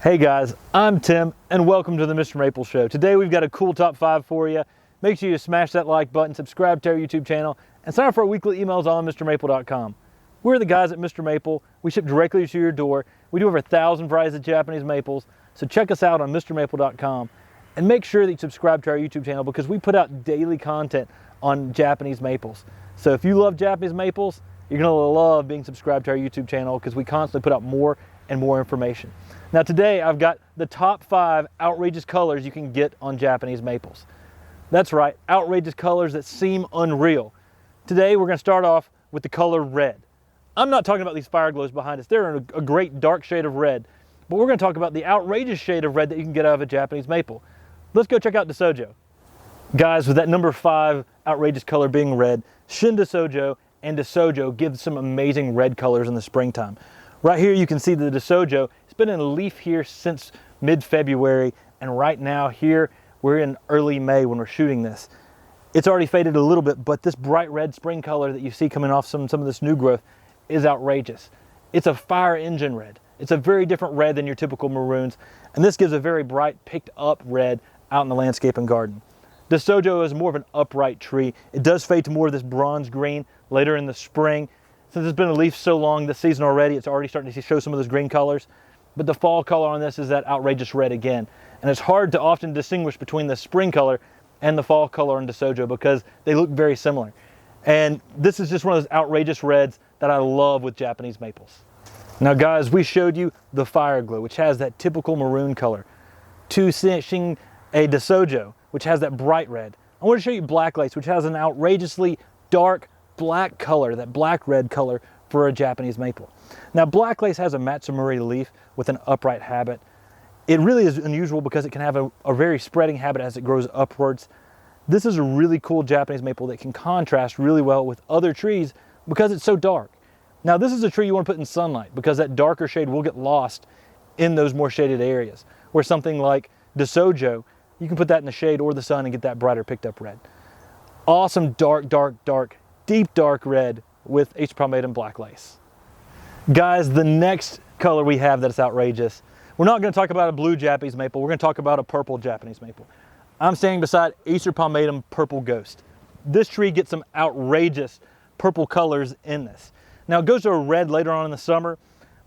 Hey guys, I'm Tim and welcome to the Mr. Maple Show. Today we've got a cool top 5 for you. Make sure you smash that like button, subscribe to our YouTube channel, and sign up for our weekly emails on MrMaple.com. We're the guys at Mr. Maple. We ship directly to your door. We do over 1,000 varieties of Japanese maples, so check us out on MrMaple.com and make sure that you subscribe to our YouTube channel because we put out daily content on Japanese maples. So if you love Japanese maples, you're going to love being subscribed to our YouTube channel because we constantly put out more and more information. Now today I've got the top 5 outrageous colors you can get on Japanese maples. That's right, outrageous colors that seem unreal. Today we're going to start off with the color red. I'm not talking about these fire glows behind us. They're in a great dark shade of red, but we're going to talk about the outrageous shade of red that you can get out of a Japanese maple. Let's go check out DeSojo. Guys, with that number 5 outrageous color being red, Shin DeSojo and DeSojo give some amazing red colors in the springtime. Right here you can see the DeSojo. It's been in leaf here since mid-February, and right now here we're in early May when we're shooting this. It's already faded a little bit, but this bright red spring color that you see coming off some of this new growth is outrageous. It's a fire engine red. It's a very different red than your typical maroons, and this gives a very bright picked up red out in the landscape and garden. DeSojo is more of an upright tree. It does fade to more of this bronze green later in the spring. Since it's been a leaf so long this season already, it's already starting to show some of those green colors. But the fall color on this is that outrageous red again. And it's hard to often distinguish between the spring color and the fall color on DeSojo because they look very similar. And this is just one of those outrageous reds that I love with Japanese maples. Now guys, we showed you the fire glow, which has that typical maroon color, to seeing a DeSojo, which has that bright red. I want to show you black lace, which has an outrageously dark black color, that black red color for a Japanese maple. Now black lace has a Matsumuri leaf with an upright habit. It really is unusual because it can have a very spreading habit as it grows upwards. This is a really cool Japanese maple that can contrast really well with other trees because it's so dark. Now this is a tree you want to put in sunlight because that darker shade will get lost in those more shaded areas, where something like DeSojo, you can put that in the shade or the sun and get that brighter picked up red. Awesome dark, deep dark red with Acer palmatum black lace. Guys, the next color we have that's outrageous, we're not going to talk about a blue Japanese maple, we're going to talk about a purple Japanese maple. I'm standing beside Acer palmatum purple ghost. This tree gets some outrageous purple colors in this. Now it goes to a red later on in the summer,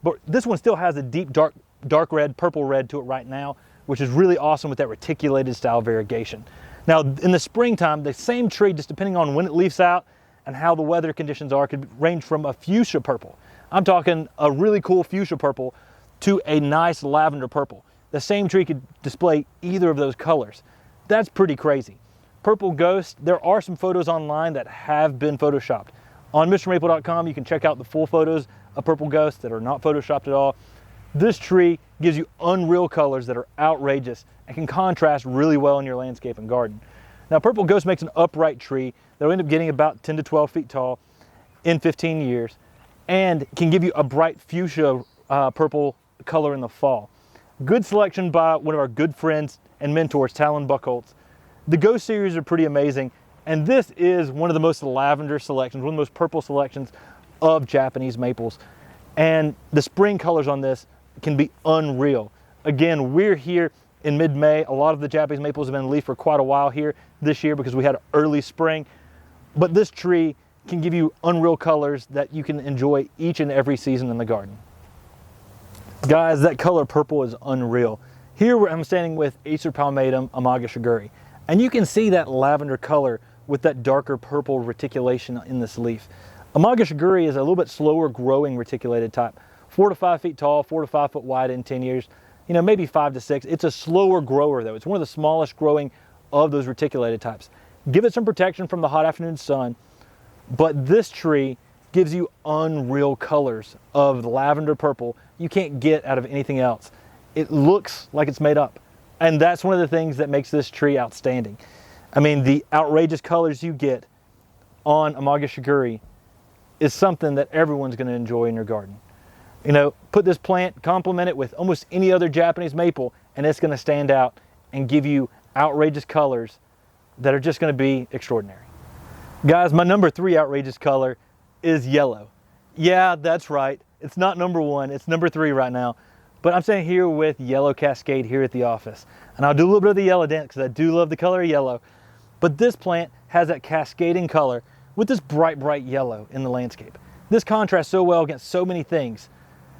but this one still has a deep dark red, purple red to it right now, which is really awesome with that reticulated style variegation. Now in the springtime, the same tree, just depending on when it leaves out and how the weather conditions are, could range from a fuchsia purple. I'm talking a really cool fuchsia purple to a nice lavender purple. The same tree could display either of those colors. That's pretty crazy. Purple Ghost, there are some photos online that have been photoshopped. On MrMaple.com, you can check out the full photos of Purple Ghost that are not photoshopped at all. This tree gives you unreal colors that are outrageous and can contrast really well in your landscape and garden. Now, Purple Ghost makes an upright tree that'll end up getting about 10 to 12 feet tall in 15 years and can give you a bright fuchsia purple color in the fall. Good selection by one of our good friends and mentors, Talon Buchholz. The Ghost series are pretty amazing, and this is one of the most lavender selections, one of the most purple selections of Japanese maples. And the spring colors on this can be unreal. Again, we're here in mid-May. A lot of the Japanese maples have been in leaf for quite a while here this year because we had early spring. But this tree can give you unreal colors that you can enjoy each and every season in the garden. Guys, that color purple is unreal. Here I'm standing with Acer palmatum Amagi shigure, and you can see that lavender color with that darker purple reticulation in this leaf. Amagi shigure is a little bit slower growing reticulated type, 4 to 5 feet tall, 4 to 5 foot wide in 10 years. You know, maybe 5 to 6. It's a slower grower though. It's one of the smallest growing of those reticulated types. Give it some protection from the hot afternoon sun, but this tree gives you unreal colors of lavender purple you can't get out of anything else. It looks like it's made up. And that's one of the things that makes this tree outstanding. I mean, the outrageous colors you get on Amagi shigure is something that everyone's going to enjoy in your garden. You know, put this plant, complement it with almost any other Japanese maple, and it's going to stand out and give you outrageous colors that are just going to be extraordinary. Guys, my number 3 outrageous color is yellow. Yeah, that's right. It's not number 1, it's number 3 right now. But I'm standing here with Yellow Cascade here at the office. And I'll do a little bit of the yellow dance because I do love the color of yellow. But this plant has that cascading color with this bright, bright yellow in the landscape. This contrasts so well against so many things.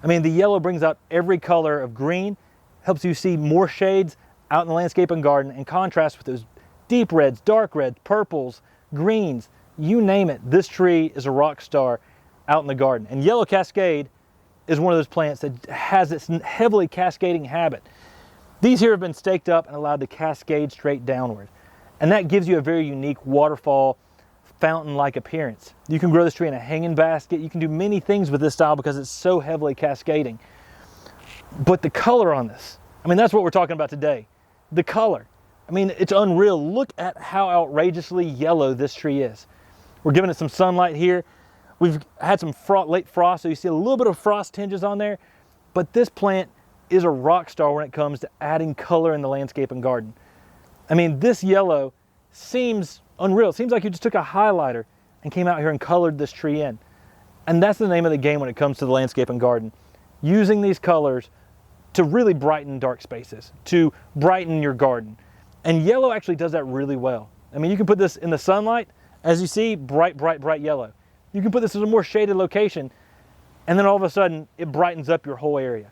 I mean, the yellow brings out every color of green, helps you see more shades out in the landscape and garden, and contrast with those deep reds, dark reds, purples, greens, you name it. This tree is a rock star out in the garden. And Yellow Cascade is one of those plants that has this heavily cascading habit. These here have been staked up and allowed to cascade straight downward. And that gives you a very unique waterfall, fountain-like appearance. You can grow this tree in a hanging basket. You can do many things with this style because it's so heavily cascading. But the color on this, I mean, that's what we're talking about today. The color. I mean, it's unreal. Look at how outrageously yellow this tree is. We're giving it some sunlight here. We've had some late frost, so you see a little bit of frost tinges on there. But this plant is a rock star when it comes to adding color in the landscape and garden. I mean, this yellow seems unreal. It seems like you just took a highlighter and came out here and colored this tree in. And that's the name of the game when it comes to the landscape and garden. Using these colors to really brighten dark spaces, to brighten your garden. And yellow actually does that really well. I mean, you can put this in the sunlight, as you see, bright, bright, bright yellow. You can put this in a more shaded location, and then all of a sudden, it brightens up your whole area.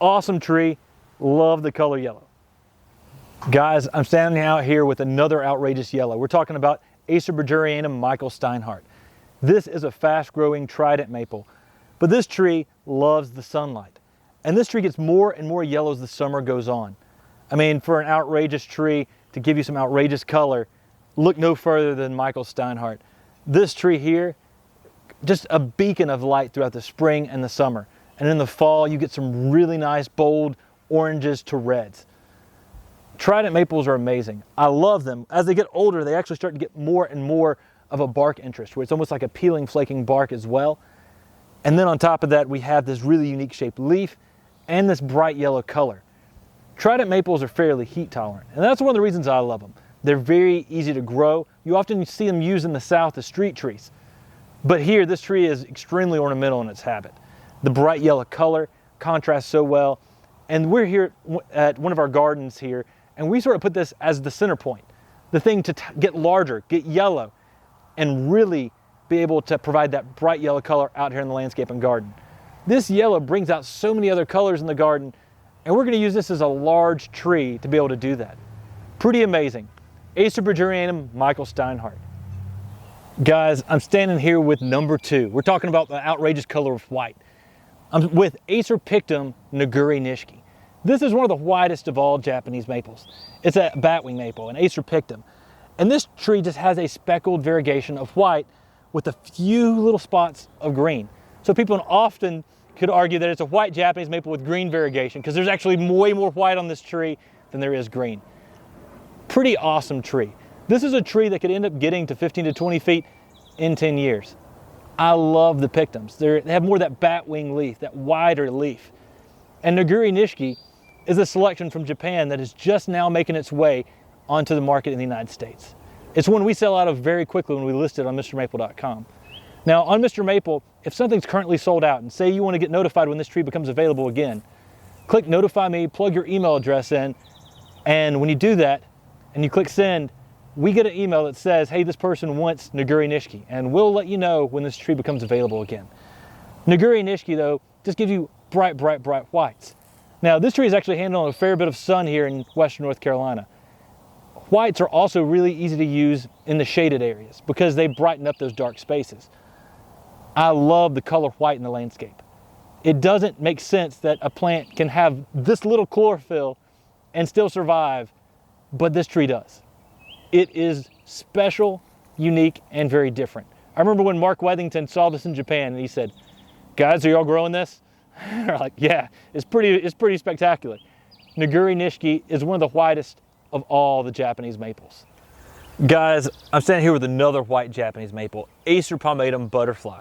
Awesome tree, love the color yellow. Guys, I'm standing out here with another outrageous yellow. We're talking about Acer Michael Steinhardt. This is a fast-growing trident maple, but this tree loves the sunlight. And this tree gets more and more yellow as the summer goes on. I mean, for an outrageous tree to give you some outrageous color, look no further than Michael Steinhardt. This tree here, just a beacon of light throughout the spring and the summer. And in the fall, you get some really nice, bold oranges to reds. Trident maples are amazing. I love them. As they get older, they actually start to get more and more of a bark interest, where it's almost like a peeling, flaking bark as well. And then on top of that, we have this really unique shaped leaf and this bright yellow color. Trident maples are fairly heat tolerant, and that's one of the reasons I love them. They're very easy to grow. You often see them used in the South as street trees. But here, this tree is extremely ornamental in its habit. The bright yellow color contrasts so well. And we're here at one of our gardens here, and we sort of put this as the center point, the thing to get larger, get yellow, and really be able to provide that bright yellow color out here in the landscape and garden. This yellow brings out so many other colors in the garden, and we're going to use this as a large tree to be able to do that. Pretty amazing. Acer Michael Steinhardt. Guys, I'm standing here with number 2. We're talking about the outrageous color of white. I'm with Acer Pictum Naguri Nishiki. This is one of the whitest of all Japanese maples. It's a batwing maple, an Acer Pictum. And this tree just has a speckled variegation of white with a few little spots of green. So people often could argue that it's a white Japanese maple with green variegation because there's actually way more white on this tree than there is green. Pretty awesome tree. This is a tree that could end up getting to 15 to 20 feet in 10 years. I love the Pictums. They have more of that batwing leaf, that wider leaf. And Naguri Nishiki is a selection from Japan that is just now making its way onto the market in the United States. It's one we sell out of very quickly when we list it on MrMaple.com. Now on Mr. Maple, if something's currently sold out and say you want to get notified when this tree becomes available again, click Notify Me, plug your email address in, and when you do that and you click send, we get an email that says, hey, this person wants Naguri Nishiki, and we'll let you know when this tree becomes available again. Naguri Nishiki, though, just gives you bright, bright, bright whites. Now, this tree is actually handling a fair bit of sun here in western North Carolina. Whites are also really easy to use in the shaded areas because they brighten up those dark spaces. I love the color white in the landscape. It doesn't make sense that a plant can have this little chlorophyll and still survive, but this tree does. It is special, unique, and very different. I remember when Mark Wethington saw this in Japan and he said, guys, are y'all growing this? We're like, yeah, it's pretty spectacular. Naguri Nishiki is one of the whitest of all the Japanese maples. Guys, I'm standing here with another white Japanese maple, Acer palmatum butterfly.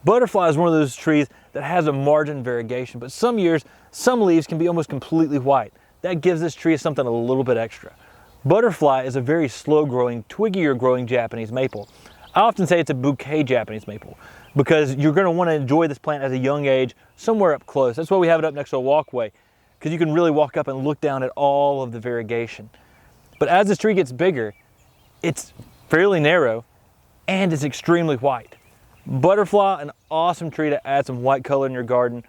Butterfly is one of those trees that has a margin variegation, but some years, some leaves can be almost completely white. That gives this tree something a little bit extra. Butterfly is a very slow-growing, twiggier-growing Japanese maple. I often say it's a bouquet Japanese maple because you're going to want to enjoy this plant at a young age, somewhere up close. That's why we have it up next to a walkway, because you can really walk up and look down at all of the variegation. But as this tree gets bigger, it's fairly narrow and it's extremely white. Butterfly, an awesome tree to add some white color in your garden.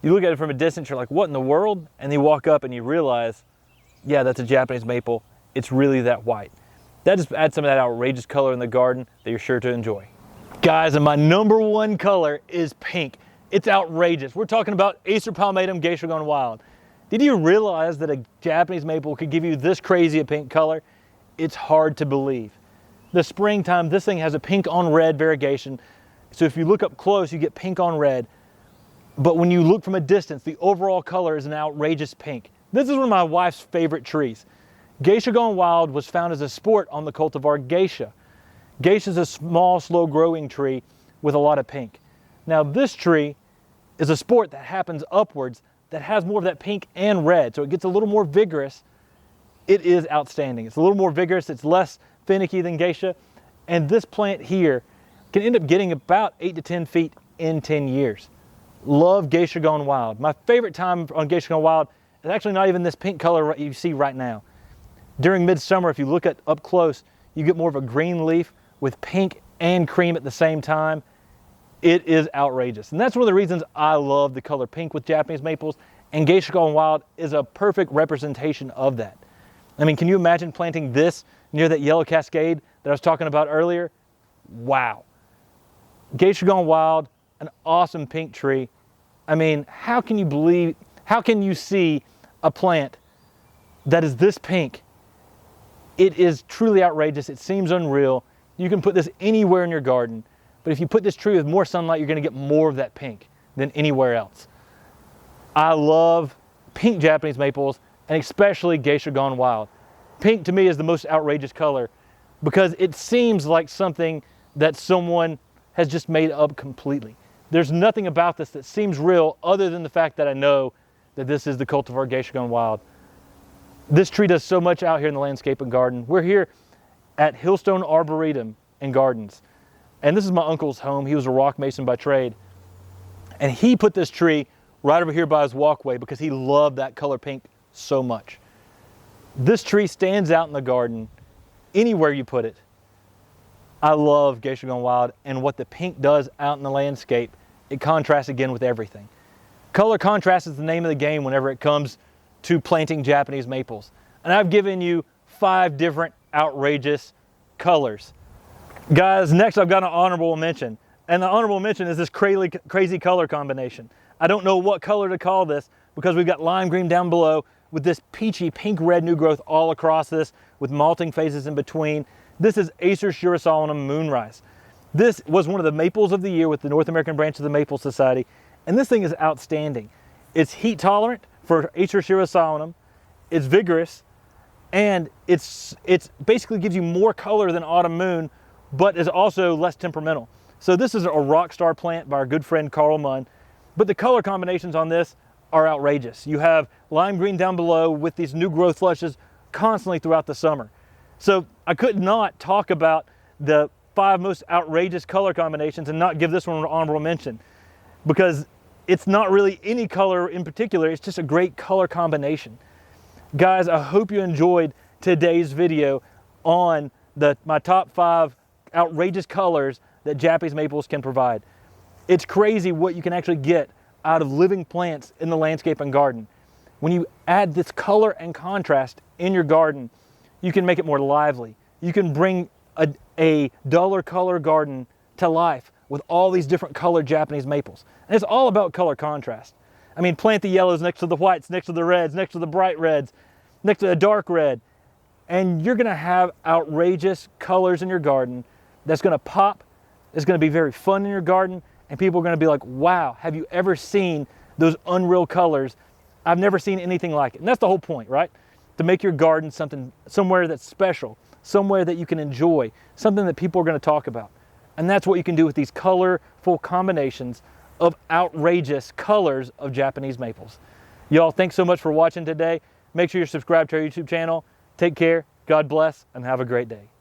You look at it from a distance, you're like, what in the world? And you walk up and you realize, yeah, that's a Japanese maple. It's really that white. That just adds some of that outrageous color in the garden that you're sure to enjoy. Guys, and my number one color is pink. It's outrageous. We're talking about Acer palmatum Geisha gone wild. Did you realize that a Japanese maple could give you this crazy a pink color? It's hard to believe. The springtime, this thing has a pink on red variegation. So if you look up close, you get pink on red. But when you look from a distance, the overall color is an outrageous pink. This is one of my wife's favorite trees. Geisha gone wild was found as a sport on the cultivar Geisha. Geisha is a small, slow-growing tree with a lot of pink. Now this tree is a sport that happens upwards that has more of that pink and red, so it gets a little more vigorous. It is outstanding. It's a little more vigorous, it's less finicky than Geisha, and this plant here can end up getting about 8 to 10 feet in 10 years. Love Geisha gone wild. My favorite time on Geisha gone wild is actually not even this pink color you see right now. During midsummer, if you look at up close, you get more of a green leaf with pink and cream at the same time. It is outrageous. And that's one of the reasons I love the color pink with Japanese maples, and Geisha gone wild is a perfect representation of that. I mean, can you imagine planting this near that yellow cascade that I was talking about earlier? Wow. Geisha gone wild, an awesome pink tree. I mean, how can you see a plant that is this pink? It is truly outrageous. It seems unreal. You can put this anywhere in your garden, but if you put this tree with more sunlight, you're going to get more of that pink than anywhere else. I love pink Japanese maples, and especially Geisha gone wild. Pink to me is the most outrageous color because it seems like something that someone has just made up completely. There's nothing about this that seems real other than the fact that I know that this is the cultivar Geisha gone wild. This tree does so much out here in the landscape and garden. We're here at Hillstone Arboretum and Gardens. And this is my uncle's home. He was a rock mason by trade. And he put this tree right over here by his walkway because he loved that color pink so much. This tree stands out in the garden anywhere you put it. I love Geisha gone wild, and what the pink does out in the landscape, it contrasts again with everything. Color contrast is the name of the game whenever it comes to planting Japanese maples. And I've given you 5 different outrageous colors. Guys, next I've got an honorable mention. And the honorable mention is this crazy color combination. I don't know what color to call this because we've got lime green down below with this peachy pink-red new growth all across this with malting phases in between. This is Acer Shirasawanum Moonrise. This was one of the maples of the year with the North American branch of the Maple Society, and this thing is outstanding. It's heat tolerant for Acer Shirasawanum, it's vigorous, and it's basically gives you more color than Autumn Moon, but is also less temperamental. So this is a rock star plant by our good friend Carl Munn, but the color combinations on this are outrageous. You have lime green down below with these new growth flushes constantly throughout the summer. So I could not talk about the 5 most outrageous color combinations and not give this one an honorable mention because it's not really any color in particular, it's just a great color combination. Guys, I hope you enjoyed today's video on my top 5 outrageous colors that Japanese maples can provide. It's crazy what you can actually get out of living plants in the landscape and garden. When you add this color and contrast in your garden, you can make it more lively. You can bring a duller color garden to life with all these different colored Japanese maples. And it's all about color contrast. I mean, plant the yellows next to the whites, next to the reds, next to the bright reds, next to the dark red, and you're gonna have outrageous colors in your garden that's gonna pop, it's gonna be very fun in your garden, and people are gonna be like, wow, have you ever seen those unreal colors? I've never seen anything like it. And that's the whole point, right? To make your garden somewhere that's special, somewhere that you can enjoy, something that people are going to talk about. And that's what you can do with these colorful combinations of outrageous colors of Japanese maples. Y'all, thanks so much for watching today. Make sure you're subscribed to our YouTube channel. Take care, God bless, and have a great day.